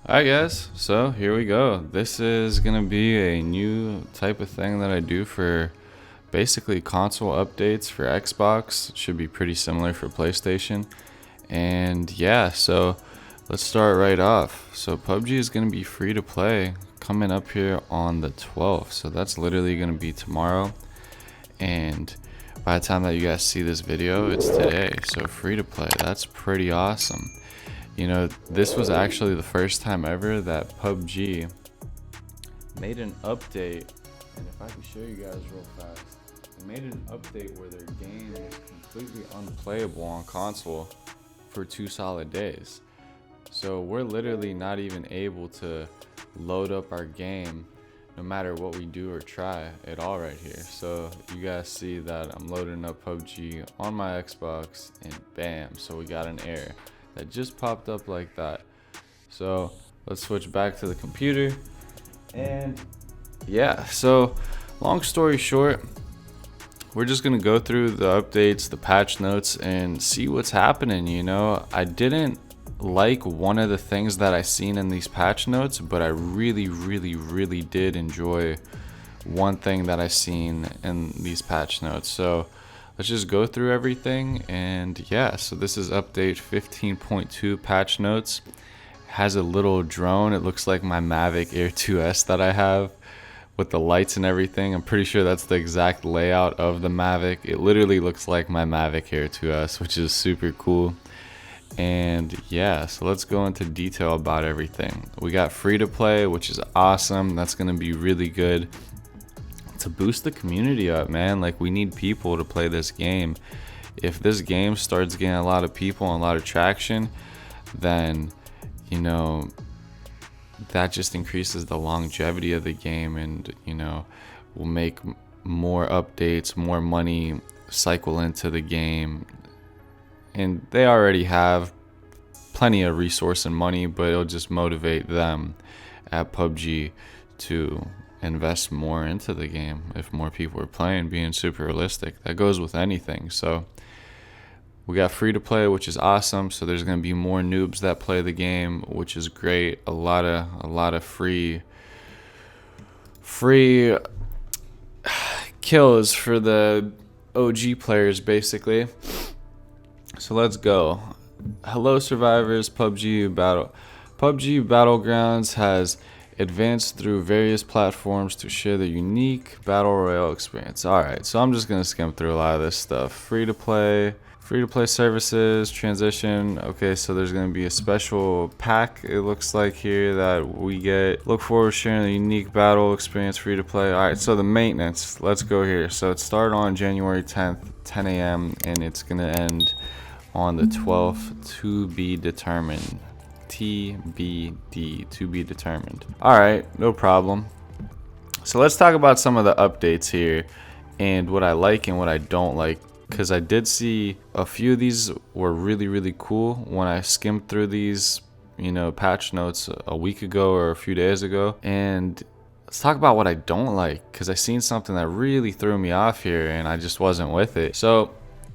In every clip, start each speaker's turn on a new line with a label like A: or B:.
A: Alright guys, so here we go. This is gonna be a new type of thing that I do for basically console updates for Xbox. It should be pretty similar for PlayStation. And yeah, so let's start right off. So PUBG is gonna be free to play coming up here on the 12th. So that's literally gonna be tomorrow. And by the time that you guys see this video, it's today. So free to play, that's pretty awesome. You know, this was actually the first time ever that PUBG made an update, and if I can show you guys real fast, they made an update where their game is completely unplayable on console for 2 solid days. So we're literally not even able to load up our game no matter what we do or try at all right here. So you guys see that I'm loading up PUBG on my Xbox and bam, so we got an error that just popped up like that. So let's switch back to the computer. And yeah, so long story short, we're just gonna go through the updates, the patch notes, and see what's happening. You know, I didn't like one of the things that I seen in these patch notes, but I really did enjoy one thing that I seen in these patch notes. So let's just go through everything. And yeah, so this is update 15.2 patch notes. It has a little drone. It looks like my Mavic Air 2S that I have with the lights and everything. I'm pretty sure that's the exact layout of the Mavic. It literally looks like my Mavic Air 2S, which is super cool. And yeah, so let's go into detail about everything. We got free to play, which is awesome. That's going to be really good to boost the community up, man. Like, we need people to play this game. If this game starts getting a lot of people and a lot of traction, then, you know, that just increases the longevity of the game, and, you know, will make more updates, more money cycle into the game. And they already have plenty of resource and money, but it'll just motivate them at PUBG to invest more into the game if more people are playing, being super realistic. That goes with anything. So we got free to play, which is awesome. So there's going to be more noobs that play the game, which is great. A lot of free kills for the OG players, basically. So let's go. Hello survivors, PUBG Battlegrounds has advanced through various platforms to share the unique battle royale experience. Alright, so I'm just gonna skim through a lot of this stuff. Free to play services, transition. Okay, so there's gonna be a special pack, it looks like here, that we get. Look forward to sharing the unique battle experience, free to play. Alright, so the maintenance, let's go here. So it started on January 10th, 10 a.m. and it's gonna end on the 12th, to be determined. TBD, to be determined. Alright, no problem. So let's talk about some of the updates here and what I like and what I don't like, because I did see a few of these were really cool when I skimmed through these, you know, patch notes a week ago or a few days ago. And let's talk about what I don't like, because I seen something that really threw me off here and I just wasn't with it. So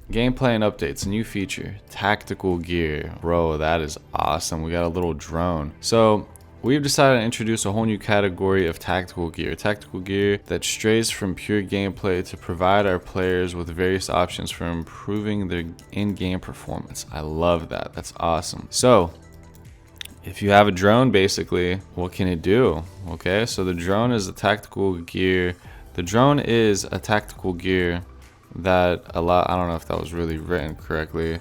A: gameplay and updates, new feature, tactical gear. Bro, that is awesome. We got a little drone. So we've decided to introduce a whole new category of tactical gear. Tactical gear that strays from pure gameplay to provide our players with various options for improving their in-game performance. I love that. That's awesome. So if you have a drone, basically, what can it do? Okay, so the drone is a tactical gear. The drone is a tactical gear that I don't know if that was really written correctly,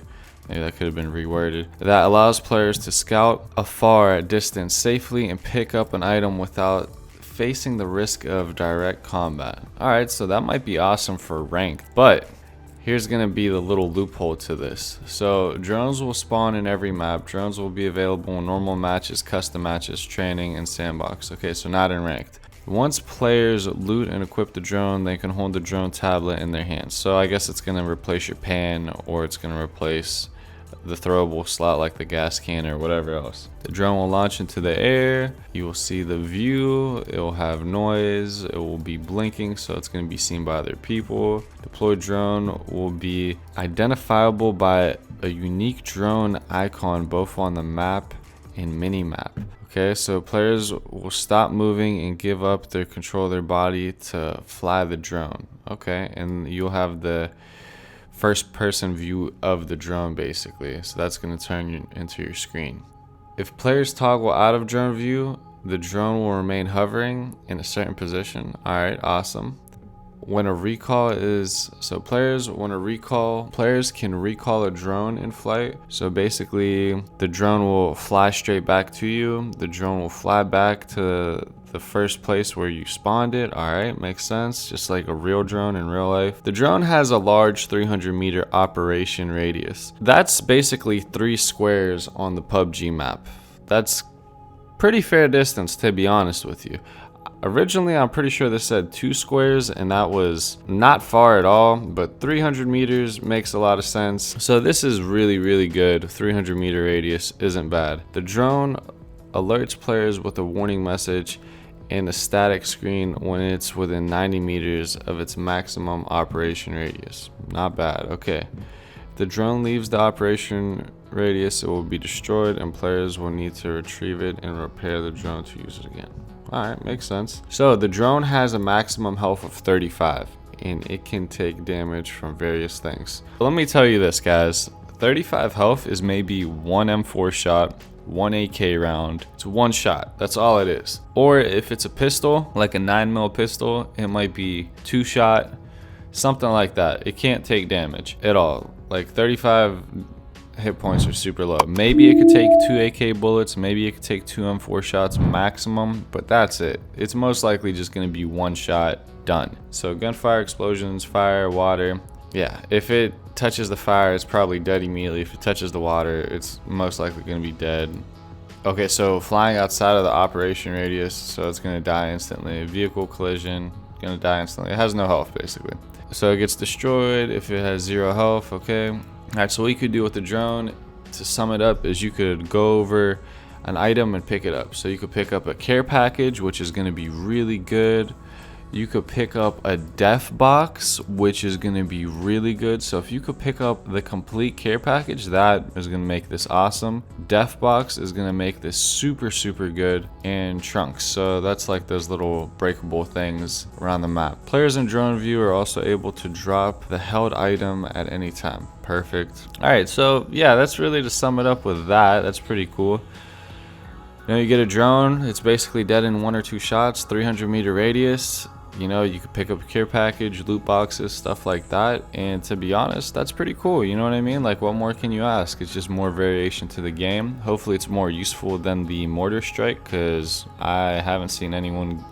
A: maybe that could have been reworded, that allows players to scout afar at distance safely and pick up an item without facing the risk of direct combat. Alright, so that might be awesome for ranked, but here's gonna be the little loophole to this. So drones will spawn in every map. Drones will be available in normal matches, custom matches, training, and sandbox. Okay, so not in ranked. Once players loot and equip the drone, they can hold the drone tablet in their hands. So I guess it's going to replace your pan, or it's going to replace the throwable slot like the gas can or whatever else. The drone will launch into the air. You will see the view. It will have noise. It will be blinking, so it's going to be seen by other people. Deployed drone will be identifiable by a unique drone icon both on the map in Minimap. Okay, so players will stop moving and give up their control of their body to fly the drone. Okay, and you'll have the first person view of the drone basically. So that's going to turn into your screen. If players toggle out of drone view, the drone will remain hovering in a certain position. All right, awesome. When a recall is, so players can recall a drone in flight. So basically the drone will fly straight back to you. The drone will fly back to the first place where you spawned it. All right, makes sense. Just like a real drone in real life. The drone has a large 300-meter operation radius. That's basically 3 squares on the PUBG map. That's pretty fair distance, to be honest with you. Originally, I'm pretty sure this said 2 squares, and that was not far at all, but 300 meters makes a lot of sense. So this is really, really good. 300-meter radius isn't bad. The drone alerts players with a warning message and a static screen when it's within 90 meters of its maximum operation radius. Not bad. Okay. If the drone leaves the operation radius, it will be destroyed, and players will need to retrieve it and repair the drone to use it again. Alright, makes sense. So the drone has a maximum health of 35, and it can take damage from various things. Let me tell you this, guys. 35 health is maybe 1 M4 shot, 1 AK round. It's 1 shot. That's all it is. Or if it's a pistol, like a 9mm pistol, it might be 2 shot, something like that. It can't take damage at all. Like 35 hit points are super low. Maybe it could take 2 AK bullets, maybe it could take 2 M4 shots maximum, but that's it. It's most likely just going to be 1 shot, done. So gunfire, explosions, fire, water. Yeah, if it touches the fire, it's probably dead immediately. If it touches the water, it's most likely going to be dead. Okay, so flying outside of the operation radius, so it's going to die instantly. Vehicle collision, going to die instantly. It has no health basically. So it gets destroyed if it has 0 health. Okay. Alright, so what you could do with the drone, to sum it up, is you could go over an item and pick it up. So you could pick up a care package, which is going to be really good. You could pick up a def box, which is going to be really good. So if you could pick up the complete care package, that is going to make this awesome. Def box is going to make this super, super good. And trunks, so that's like those little breakable things around the map. Players in drone view are also able to drop the held item at any time. Perfect. All right, so yeah, that's really to sum it up with that. That's pretty cool. You know, you get a drone, it's basically dead in 1 or 2 shots, 300-meter radius. You know, you could pick up a care package, loot boxes, stuff like that. And to be honest, that's pretty cool. You know what I mean? Like, what more can you ask? It's just more variation to the game. Hopefully it's more useful than the mortar strike, because I haven't seen anyone,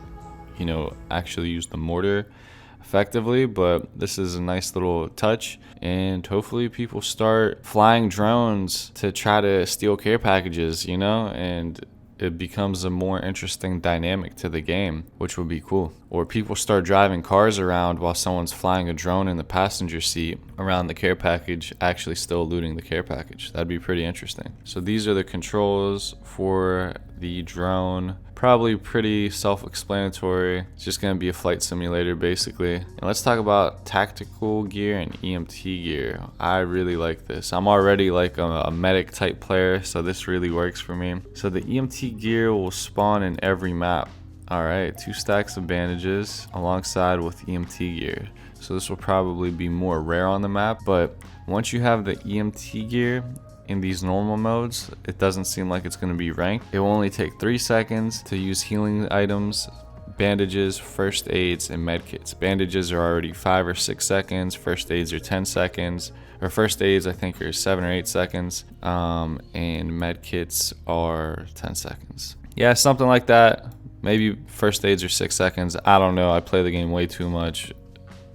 A: you know, actually use the mortar effectively. But this is a nice little touch, and hopefully people start flying drones to try to steal care packages, you know, and it becomes a more interesting dynamic to the game, which would be cool. Or people start driving cars around while someone's flying a drone in the passenger seat around the care package, actually still looting the care package. That'd be pretty interesting. So these are the controls for the drone. Probably pretty self-explanatory. It's just going to be a flight simulator basically. And let's talk about tactical gear and EMT gear. I really like this. I'm already like a medic type player, so this really works for me. So the EMT gear will spawn in every map. Alright, 2 stacks of bandages alongside with EMT gear. So this will probably be more rare on the map, but once you have the EMT gear in these normal modes, it doesn't seem like it's going to be ranked. It will only take 3 seconds to use healing items, bandages, first aids, and medkits. Bandages are already 5 or 6 seconds, first aids are 10 seconds, or first aids I think are 7 or 8 seconds, and medkits are 10 seconds. Yeah, something like that. Maybe first aids are 6 seconds. I don't know. I play the game way too much.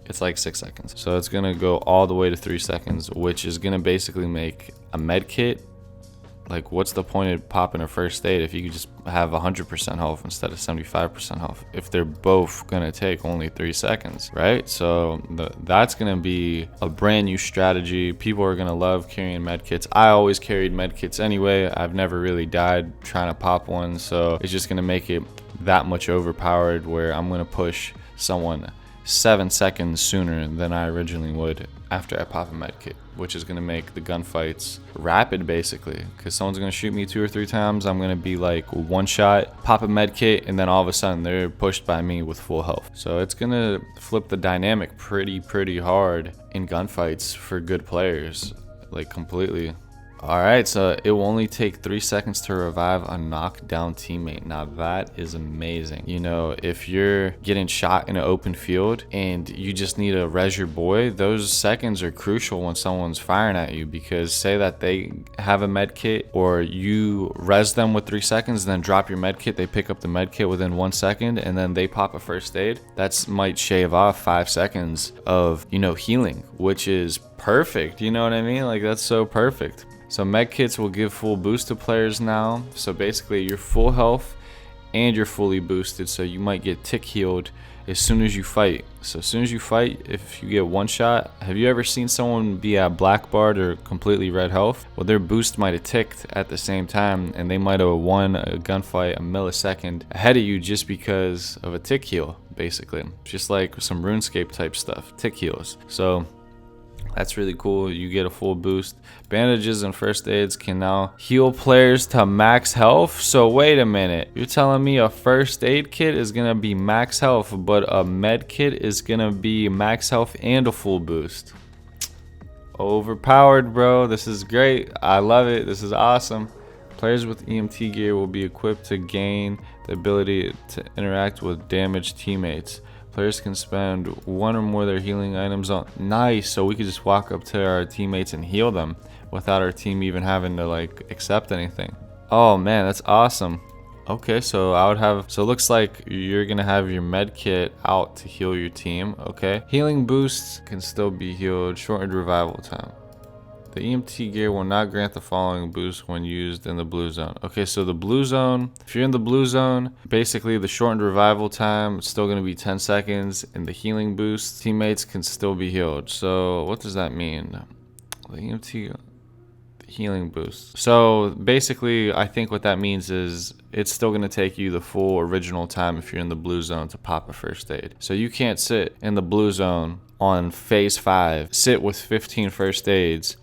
A: It's like 6 seconds. So it's gonna go all the way to 3 seconds, which is gonna basically make a med kit. Like, what's the point of popping a first aid if you could just have 100% health instead of 75% health, if they're both gonna take only 3 seconds, right? So that's gonna be a brand new strategy. People are gonna love carrying med kits. I always carried med kits anyway. I've never really died trying to pop one, so it's just gonna make it that much overpowered where I'm gonna push someone 7 seconds sooner than I originally would after I pop a med kit, which is going to make the gunfights rapid basically, because someone's going to shoot me 2 or 3 times. I'm going to be like one shot, pop a med kit, and then all of a sudden they're pushed by me with full health. So it's going to flip the dynamic pretty hard in gunfights for good players, like completely. Alright, so it will only take 3 seconds to revive a knocked down teammate. Now that is amazing. You know, if you're getting shot in an open field and you just need to res your boy, those seconds are crucial when someone's firing at you, because say that they have a med kit or you res them with 3 seconds, then drop your med kit, they pick up the med kit within 1 second, and then they pop a first aid. That might shave off 5 seconds of, you know, healing, which is perfect. You know what I mean? Like, that's so perfect. So med kits will give full boost to players now. So basically you're full health and you're fully boosted. So you might get tick healed as soon as you fight. So as soon as you fight, if you get one shot, have you ever seen someone be at black barred or completely red health? Well, their boost might have ticked at the same time and they might have won a gunfight a millisecond ahead of you just because of a tick heal, basically. Just like some RuneScape type stuff, tick heals. So that's really cool. You get a full boost. Bandages and first aids can now heal players to max health. So wait a minute. You're telling me a first aid kit is going to be max health, but a med kit is going to be max health and a full boost? Overpowered, bro. This is great. I love it. This is awesome. Players with EMT gear will be equipped to gain the ability to interact with damaged teammates. Players can spend one or more of their healing items on. Nice. So we could just walk up to our teammates and heal them without our team even having to like accept anything. Oh man, that's awesome. Okay, so I would have, so it looks like you're gonna have your med kit out to heal your team. Okay, healing boosts can still be healed. Shortened revival time. The EMT gear will not grant the following boost when used in the blue zone. Okay, so the blue zone, if you're in the blue zone, basically the shortened revival time is still going to be 10 seconds, and the healing boost, teammates can still be healed. So what does that mean? The EMT healing boost. So basically, I think what that means is it's still going to take you the full original time if you're in the blue zone to pop a first aid. So you can't sit in the blue zone on phase 5, sit with 15 first aids,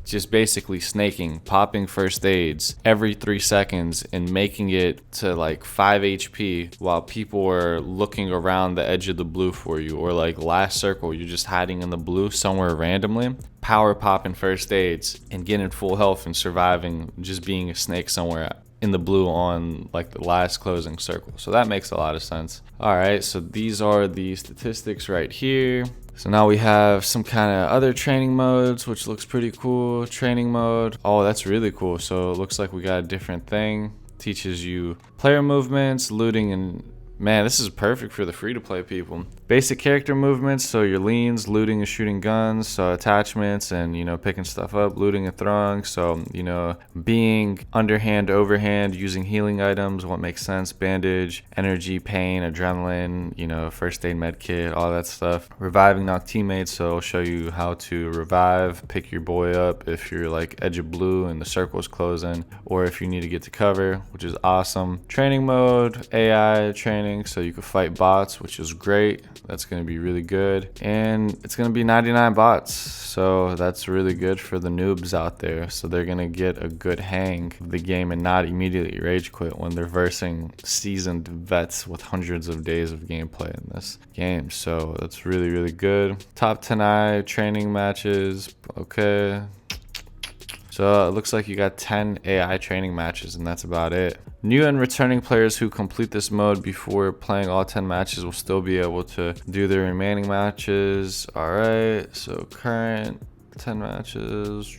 A: just basically snaking, popping first aids every 3 seconds and making it to like 5 HP while people are looking around the edge of the blue for you, or like last circle, you're just hiding in the blue somewhere randomly, power popping first aids and getting full health and surviving, just being a snake somewhere in the blue on like the last closing circle. So that makes a lot of sense. All right, so these are the statistics right here. So now we have some kind of other training modes, which looks pretty cool. Training mode. Oh, that's really cool. So it looks like we got a different thing. Teaches you player movements, looting, and man, this is perfect for the free-to-play people. Basic character movements, so your leans, looting and shooting guns, so attachments and, you know, picking stuff up, looting and throwing, so, you know, being underhand, overhand, using healing items, what makes sense, bandage, energy, pain, adrenaline, you know, first aid med kit, all that stuff. Reviving knocked teammates, so it'll show you how to revive, pick your boy up if you're like edge of blue and the circle's closing, or if you need to get to cover, which is awesome. Training mode, AI training, so you can fight bots, which is great. That's going to be really good, and it's going to be 99 bots, so that's really good for the noobs out there, so they're going to get a good hang of the game and not immediately rage quit when they're versing seasoned vets with hundreds of days of gameplay in this game. So that's really good. Top 10i training matches. Okay, so it looks like you got 10 AI training matches, and that's about it. New and returning players who complete this mode before playing all 10 matches will still be able to do their remaining matches. All right, so current 10 matches.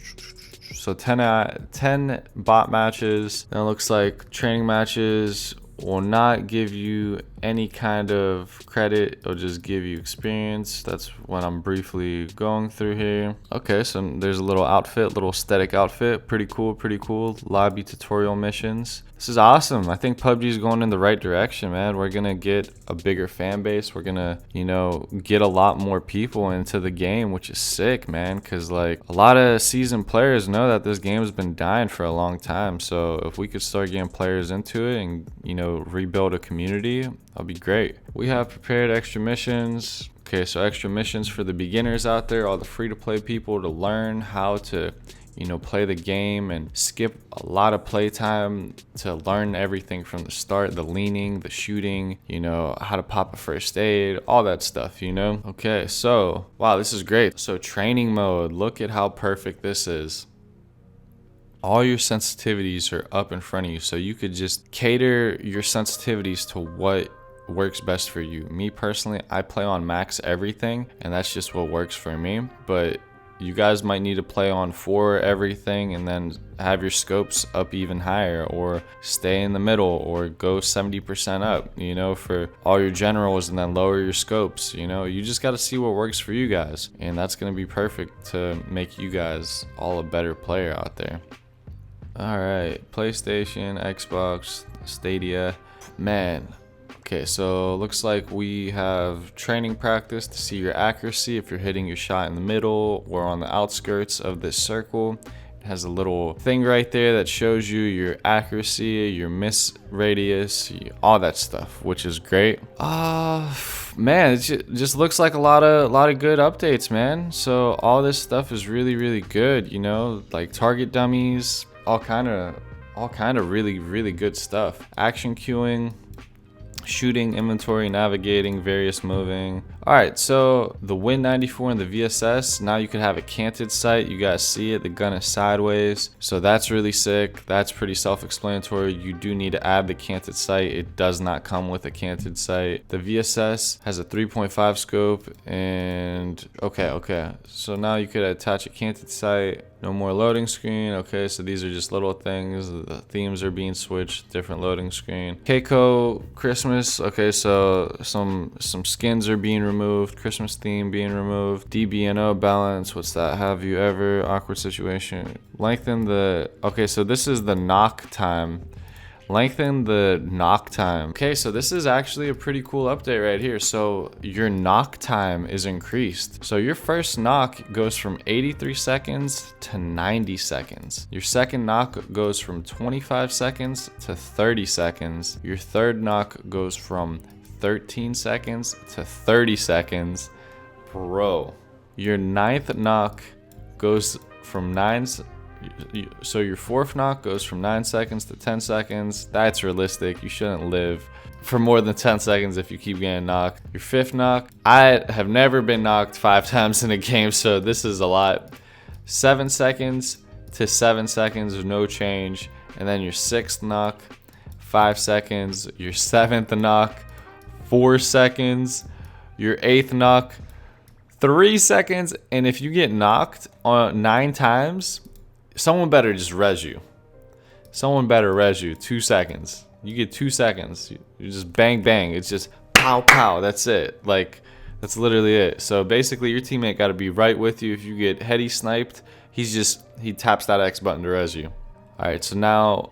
A: So 10 bot matches. Now it looks like training matches will not give you any kind of credit. It'll just give you experience. That's what I'm briefly going through here. Okay, so there's a little outfit, little aesthetic outfit. Pretty cool. Lobby tutorial missions. This is awesome. I think PUBG is going in the right direction, man. We're gonna get a bigger fan base. We're gonna, you know, get a lot more people into the game, which is sick, man. Cause like a lot of seasoned players know that this game has been dying for a long time. So if we could start getting players into it and, you know, rebuild a community, that'd be great. We have prepared extra missions. Okay, so extra missions for the beginners out there, all the free-to-play people to learn how to, you know, play the game and skip a lot of playtime to learn everything from the start, the leaning, the shooting, you know, how to pop a first aid, all that stuff, you know? Okay, so, wow, this is great. So training mode, look at how perfect this is. All your sensitivities are up in front of you, so you could just cater your sensitivities to what works best for you. Me personally, I play on max everything, and that's just what works for me, but you guys might need to play on 4 everything and then have your scopes up even higher, or stay in the middle, or go 70% up, you know, for all your generals, and then lower your scopes. You know, you just got to see what works for you guys, and that's going to be perfect to make you guys all a better player out there. All right, PlayStation, Xbox, Stadia, man. Okay, so looks like we have training practice to see your accuracy if you're hitting your shot in the middle or on the outskirts of this circle. It has a little thing right there that shows you your accuracy, your miss radius, all that stuff, which is great. Man, it just looks like a lot of good updates, man. So all this stuff is really good, you know, like target dummies, all kind of really good stuff. Action queuing, shooting, inventory, navigating, various moving. All right, so the Win 94 and the VSS, now you can have a canted sight. You guys see it, the gun is sideways, so that's really sick. That's pretty self-explanatory. You do need to add the canted sight. It does not come with a canted sight. The VSS has a 3.5 scope, and okay, so now you could attach a canted sight. No more loading screen. Okay, so these are just little things. The themes are being switched, different loading screen. Keiko Christmas. Okay, so some skins are being removed. Christmas theme being removed. DBNO balance. What's that? Have you ever? Awkward situation. Lengthen the. Okay, so this is the knock time. Lengthen the knock time. Okay, so this is actually a pretty cool update right here. So your knock time is increased. So your first knock goes from 83 seconds to 90 seconds. Your second knock goes from 25 seconds to 30 seconds. Your third knock goes from 13 seconds to 30 seconds. Bro, your ninth knock goes from so your fourth knock goes from 9 seconds to 10 seconds. That's realistic. You shouldn't live for more than 10 seconds if you keep getting knocked. Your fifth knock, I have never been knocked 5 times in a game, so this is a lot. 7 seconds to 7 seconds, no change. And then your sixth knock, 5 seconds. Your seventh knock, 4 seconds. Your eighth knock, 3 seconds. And if you get knocked on 9 times, someone better just res you. Someone better res you. 2 seconds. You get 2 seconds. You just bang, bang. It's just pow, pow. That's it. Like, that's literally it. So basically, your teammate got to be right with you. If you get heady sniped, he taps that X button to res you. All right, so now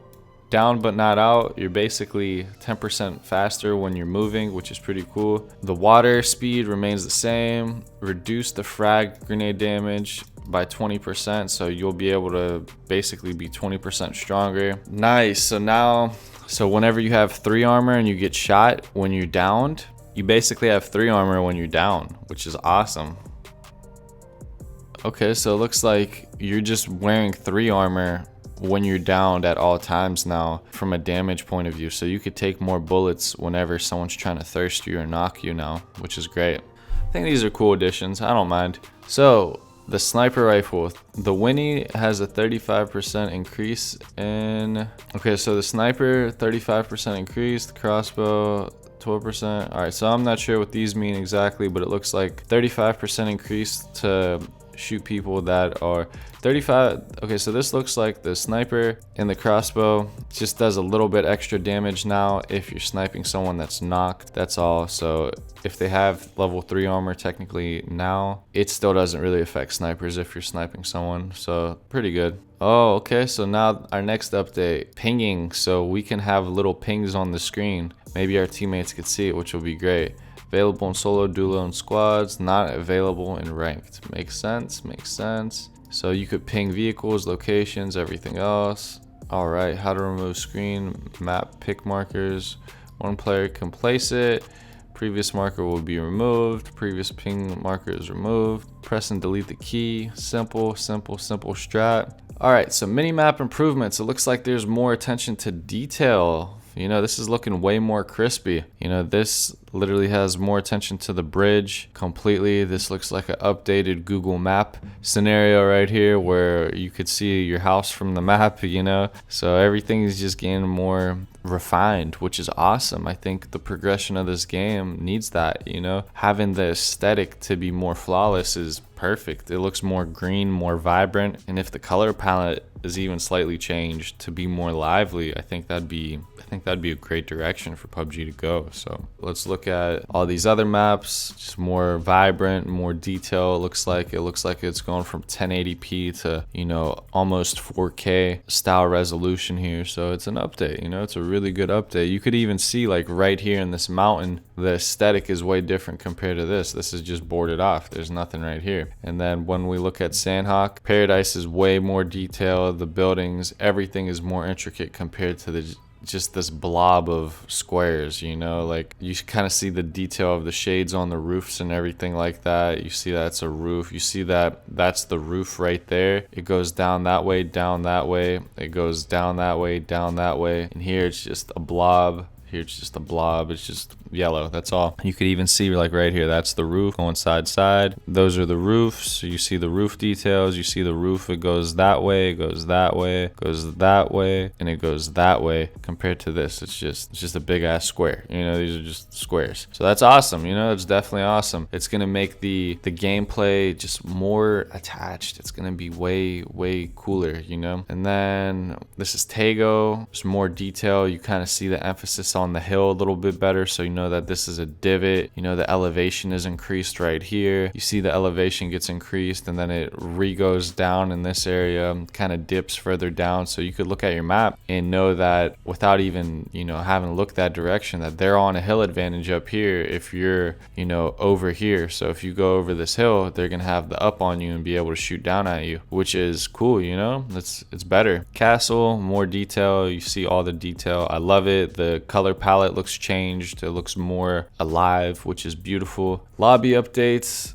A: down but not out. You're basically 10% faster when you're moving, which is pretty cool. The water speed remains the same. Reduce the frag grenade damage by 20%, so you'll be able to basically be 20% stronger. Nice. So whenever you have 3 armor and you get shot when you're downed, you basically have 3 armor when you're down, which is awesome. Okay, so it looks like you're just wearing 3 armor when you're downed at all times now from a damage point of view, so you could take more bullets whenever someone's trying to thirst you or knock you now, which is great. I think these are cool additions. I don't mind. So the sniper rifle, the Winnie has a 35% increase in. Okay, so the sniper 35% increase, the crossbow 12%. All right, so I'm not sure what these mean exactly, but it looks like 35% increase to shoot people that are 35. Okay, so this looks like the sniper and the crossbow just does a little bit extra damage now if you're sniping someone that's knocked. That's all. So if they have level 3 armor technically now, it still doesn't really affect snipers if you're sniping someone, so pretty good. Oh, okay. So now our next update, pinging. So we can have little pings on the screen. Maybe our teammates could see it, which will be great. Available in solo, duo, and squads. Not available in ranked. Makes sense. Makes sense. So you could ping vehicles, locations, everything else. All right. How to remove screen map pick markers. One player can place it. Previous marker will be removed. Previous ping marker is removed. Press and delete the key. Simple, simple, simple strat. All right, so Minimap Improvements. It looks like there's more attention to detail. You know, this is looking way more crispy. You know, this literally has more attention to the bridge completely. This looks like an updated Google Map scenario right here where you could see your house from the map, you know? So everything is just getting more refined, which is awesome. I think the progression of this game needs that, you know? Having the aesthetic to be more flawless is perfect. It looks more green, more vibrant, and if the color palette is even slightly changed to be more lively, I think that'd be a great direction for PUBG to go. So let's look at all these other maps, just more vibrant, more detail. It looks like it's going from 1080p to, you know, almost 4K style resolution here. So it's an update, you know, it's a really good update. You could even see like right here in this mountain, the aesthetic is way different compared to this. This is just boarded off. There's nothing right here. And then when we look at Sandhawk, Paradise is way more detailed. The buildings, everything is more intricate compared to the just this blob of squares, you know, like you kind of see the detail of the shades on the roofs and everything like that. You see that's a roof. You see that that's the roof right there. It goes down that way, down that way. It goes down that way, down that way. And here it's just a blob. Here it's just a blob. It's just yellow. That's all. You could even see like right here, that's the roof going side to side. Those are the roofs. So you see the roof details. You see the roof. It goes that way. It goes that way. It goes that way, and it goes that way. Compared to this, it's just a big ass square. You know, these are just squares. So that's awesome. You know, it's definitely awesome. It's gonna make the gameplay just more attached. It's gonna be way cooler. You know. And then this is Tego. There's more detail. You kind of see the emphasis on the hill a little bit better, so you know that this is a divot. You know, the elevation is increased right here. You see the elevation gets increased, and then it goes down in this area, kind of dips further down. So you could look at your map and know that without even, you know, having to look that direction, that they're on a hill advantage up here if you're, you know, over here. So if you go over this hill, they're gonna have the up on you and be able to shoot down at you, which is cool. You know, it's better. Castle, more detail. You see all the detail. I love it. The color palette looks changed. It looks more alive, which is beautiful. Lobby updates,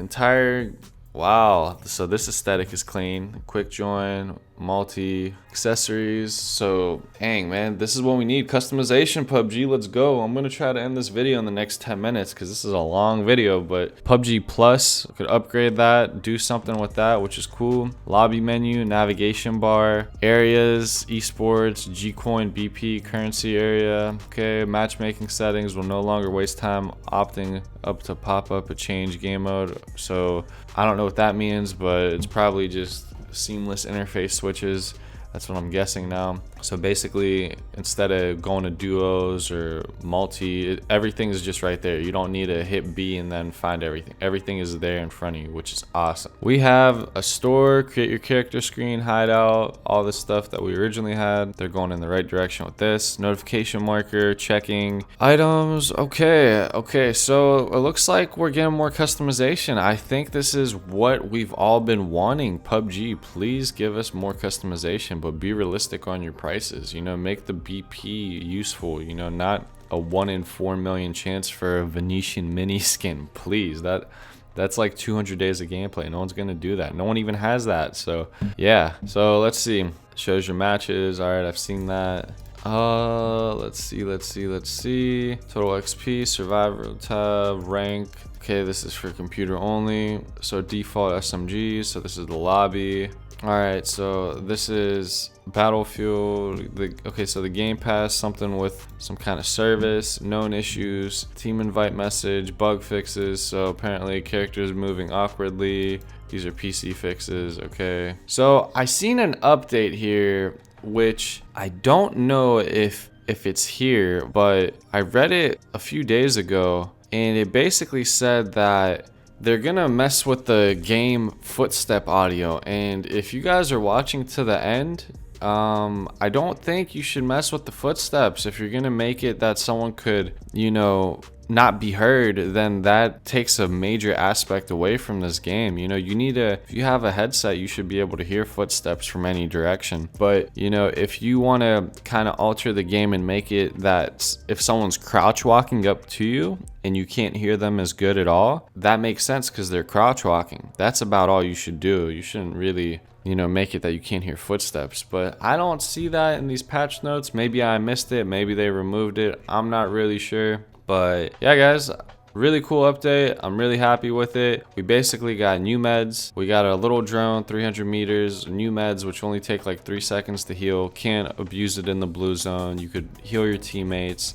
A: wow. So this aesthetic is clean. Quick join, multi accessories. So dang, man, this is what we need. Customization. PUBG, let's go. I'm gonna try to end this video in the next 10 minutes because this is a long video, but PUBG Plus, I could upgrade that, do something with that, which is cool. Lobby menu, navigation bar, areas, esports, Gcoin, BP, currency area. Okay, matchmaking settings will no longer waste time opting up to pop up a change game mode. So I don't know what that means, but it's probably just seamless interface switches. That's what I'm guessing now. So basically, instead of going to duos or multi, everything is just right there. You don't need to hit B and then find everything. Everything is there in front of you, which is awesome. We have a store, create your character screen, hideout, all the stuff that we originally had. They're going in the right direction with this. Notification marker, checking items. Okay, so it looks like we're getting more customization. I think this is what we've all been wanting. PUBG, please give us more customization, but be realistic on your prices. You know, make the BP useful. You know, not a 1 in 4 million chance for a Venetian mini skin. Please, that's like 200 days of gameplay. No one's gonna do that. No one even has that. So yeah, so let's see. Shows your matches. All right, I've seen that. Let's see. Total XP, survivor tab, rank. Okay, this is for computer only. So default SMG. So this is the lobby. All right, so this is Battlefield. Okay, so the Game Pass, something with some kind of service, known issues, team invite message, bug fixes. So apparently characters moving awkwardly. These are PC fixes. Okay, so I seen an update here, which I don't know if it's here, but I read it a few days ago, and it basically said that they're gonna mess with the game footstep audio. And if you guys are watching to the end, I don't think you should mess with the footsteps. If you're gonna make it that someone could, you know, not be heard, then that takes a major aspect away from this game. You know, you need to, if you have a headset, you should be able to hear footsteps from any direction. But, you know, if you want to kind of alter the game and make it that if someone's crouch walking up to you and you can't hear them as good at all, that makes sense because they're crouch walking. That's about all you should do. You shouldn't really, you know, make it that you can't hear footsteps. But I don't see that in these patch notes. Maybe I missed it, maybe they removed it, I'm not really sure. But yeah, guys, really cool update. I'm really happy with it. We basically got new meds. We got a little drone, 300 meters, new meds, which only take like 3 seconds to heal. Can't abuse it in the blue zone. You could heal your teammates.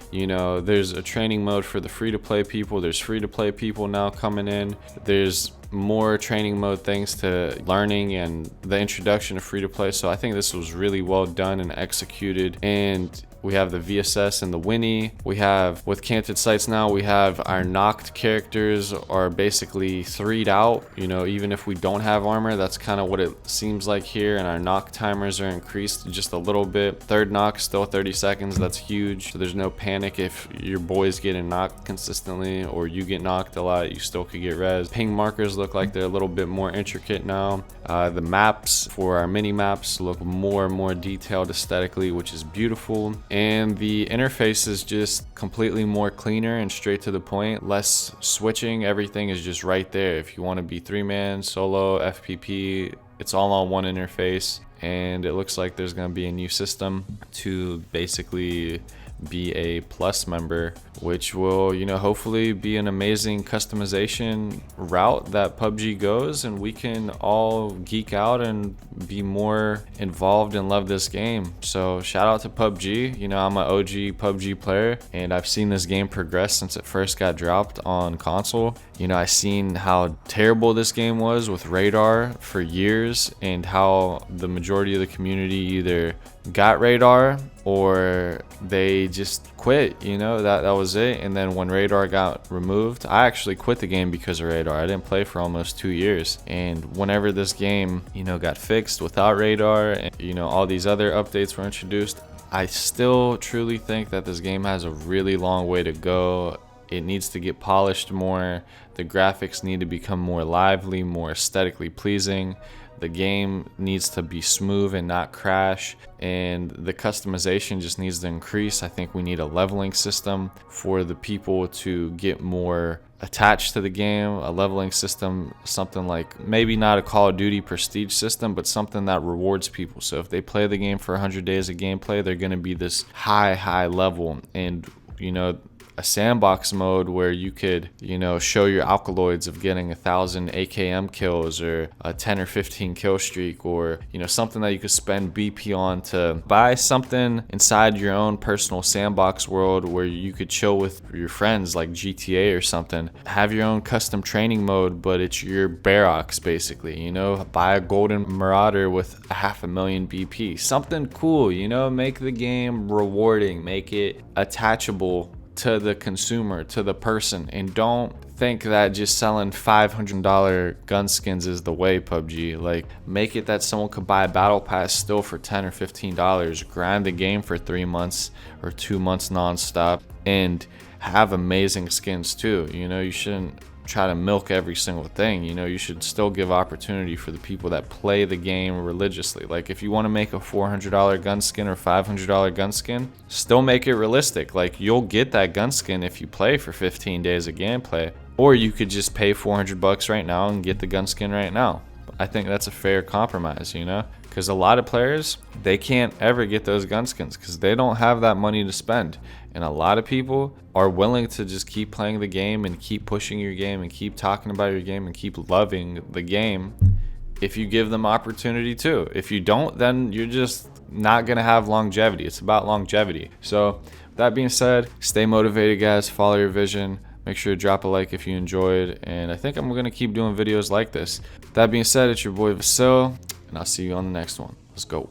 A: You know, there's a training mode for the free-to-play people. There's free-to-play people now coming in. There's more training mode thanks to learning and the introduction of free-to-play. So I think this was really well done and executed. And we have the VSS and the Winnie. We have, with canted sights now, we have our knocked characters are basically 3'd out. You know, even if we don't have armor, that's kind of what it seems like here. And our knock timers are increased just a little bit. Third knock, still 30 seconds. That's huge. So there's no panic if your boy's getting knocked consistently or you get knocked a lot, you still could get res. Ping markers look like they're a little bit more intricate now. The maps for our mini maps look more and more detailed aesthetically, which is beautiful. And the interface is just completely more cleaner and straight to the point, less switching. Everything is just right there. If you want to be 3-man, solo, FPP, it's all on one interface. And it looks like there's going to be a new system to basically be a plus member, which will, you know, hopefully be an amazing customization route that PUBG goes, and we can all geek out and be more involved and love this game. So shout out to PUBG. You know, I'm an OG PUBG player and I've seen this game progress since it first got dropped on console. You know, I've seen how terrible this game was with radar for years and how the majority of the community either got radar or they just quit. You know, that was it. And then when radar got removed, I actually quit the game because of radar. I didn't play for almost 2 years. And whenever this game, you know, got fixed without radar and, you know, all these other updates were introduced, I still truly think that this game has a really long way to go. It needs to get polished more. The graphics need to become more lively, more aesthetically pleasing. The game needs to be smooth and not crash, and the customization just needs to increase. I think we need a leveling system for the people to get more attached to the game. A leveling system, something like maybe not a Call of Duty prestige system, but something that rewards people. So if they play the game for 100 days of gameplay, they're going to be this high level. And, you know, a sandbox mode where you could, you know, show your alkaloids of getting 1,000 AKM kills or a 10 or 15 kill streak, or, you know, something that you could spend BP on to buy something inside your own personal sandbox world where you could chill with your friends, like GTA or something. Have your own custom training mode, but it's your barracks basically, you know, buy a golden marauder with 500,000 BP, something cool, you know, make the game rewarding, make it attachable to the consumer, to the person. And don't think that just selling $500 gun skins is the way, PUBG. Like, make it that someone could buy a battle pass still for $10 or $15, grind the game for 3 months or 2 months nonstop, and have amazing skins too. You know, you shouldn't try to milk every single thing. You know, you should still give opportunity for the people that play the game religiously. Like, if you want to make a $400 gun skin or $500 gun skin, still make it realistic. Like, you'll get that gun skin if you play for 15 days of gameplay, or you could just pay $400 right now and get the gun skin right now. I think that's a fair compromise, you know, because a lot of players, they can't ever get those gun skins because they don't have that money to spend. And a lot of people are willing to just keep playing the game and keep pushing your game and keep talking about your game and keep loving the game if you give them opportunity too. If you don't, then you're just not going to have longevity. It's about longevity. So that being said, stay motivated, guys. Follow your vision. Make sure to drop a like if you enjoyed. And I think I'm going to keep doing videos like this. That being said, it's your boy Vasil, and I'll see you on the next one. Let's go.